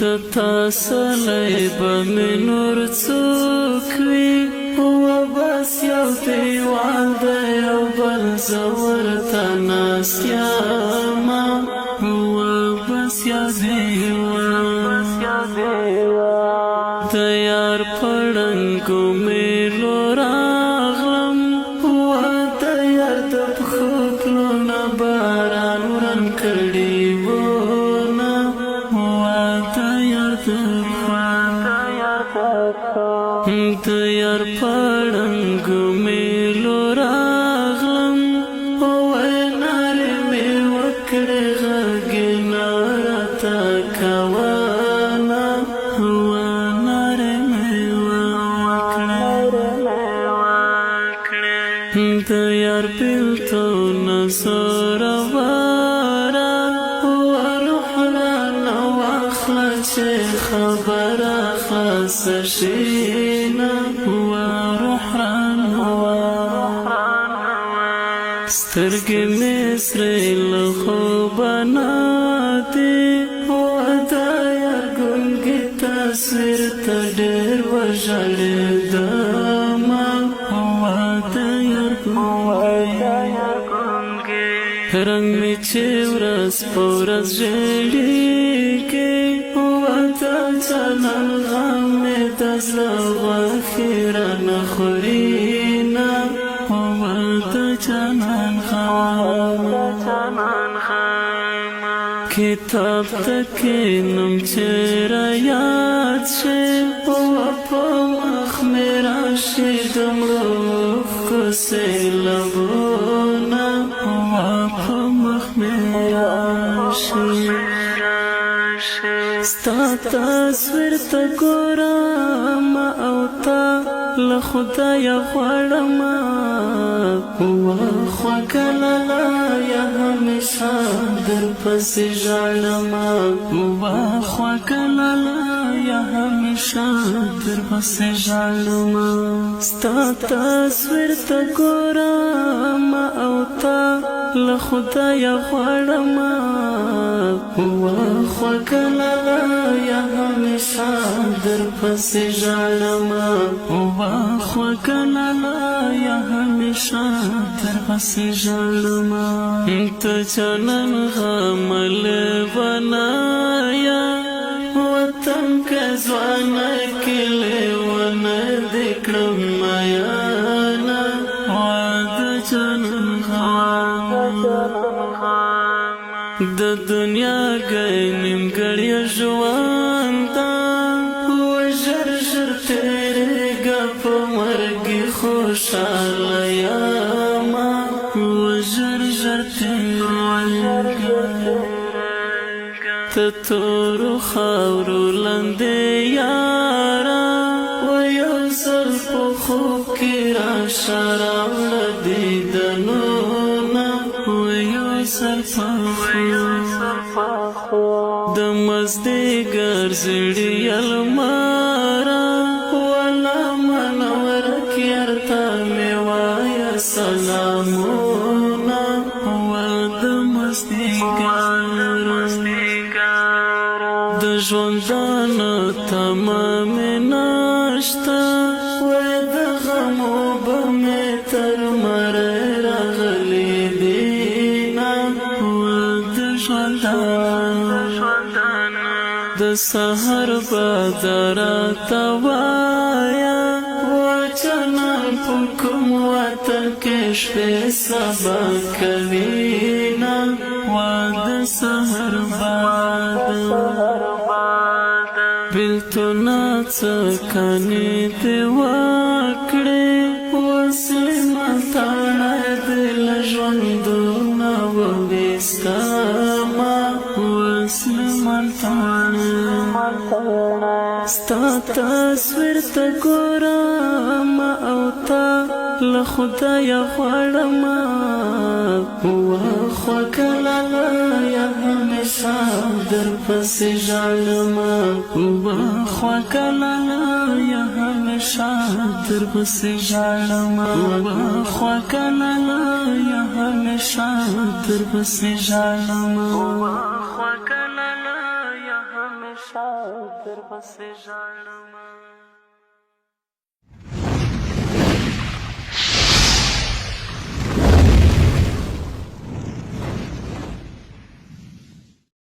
تتاسلی بمی نور چوکوی و بس یو دیوال دا یو بل زورتا ناسیاما و بس یو دیوال دا یار پڑنگو میلو راغلم و دا یار دا پخوکلو نباران ورن کردی بونا و دا یار دا یار پڑنگو میلو راغلم و ناری می وکڑی غرگی نارتا کوانا و ناری می وکڑی دا یار بیلتو نزور وارا و روحنا نواخلا چه خبر خاص شینا و سترگی مصری لخوبانا دی و دا یار گنگی تصویر تا دیر وجالی داما و دا یار گنگی رنگ می چی ورس پورس جلیگی و دا جانان غامی دزلا وخیران خورینا و دا جانان کتاب تکینم چرا یاد شی و پا مخ میرا شیدم روف کسی لبونا و پا مخ میرا شی ستا تصویر تا گورم او تا لخدای غوارم و خواکلالا یا همیشا در پسی جالم و خواکلالا یا همیشا در پسی جالم ستا تصویر تا گورم او تا لخدای غوارم و خواکلالا یا همیشا در پسی جالم و خواکلالا یا همیشا در پسی جالم تو جانان غمل بنایا وطن که زوانا کلی ون دکڑم میانا واد جانان د دنیا گئی نیمگڑی جوانتا و جر جر تیرے گا پا مرگی خوشحالیاما و جر جر تیرے گا تتورو خاورو لندے یارا و یو سر پا خوب کی راشارا لدی دنونا و یو سر پا خوب دمزدی گرزیڑی المارا والا منورک یارتا میوایا سلامونا ودمزدی دژوندان تمام ناشتا ودغمو بمی تر مره رغلی دینا ودژوندان د سحر بدرات وایا و جنان پکم وطن کش به سبا کوینا و د سحر بیلتونا چکانی دی وکڑی وسلمان تانا دل جوندونا و بیستاما وسلمان تانا ستا تصویر تا گورم او تا لخدای غوارم و خواکلالا یا همیشا در پسی جالم و خواکلالا یا همیشا در پسی جالم و خواکلالا یا همیشا در پسی جالم و خواکلالا یا همیشا شا در پسې ژاړم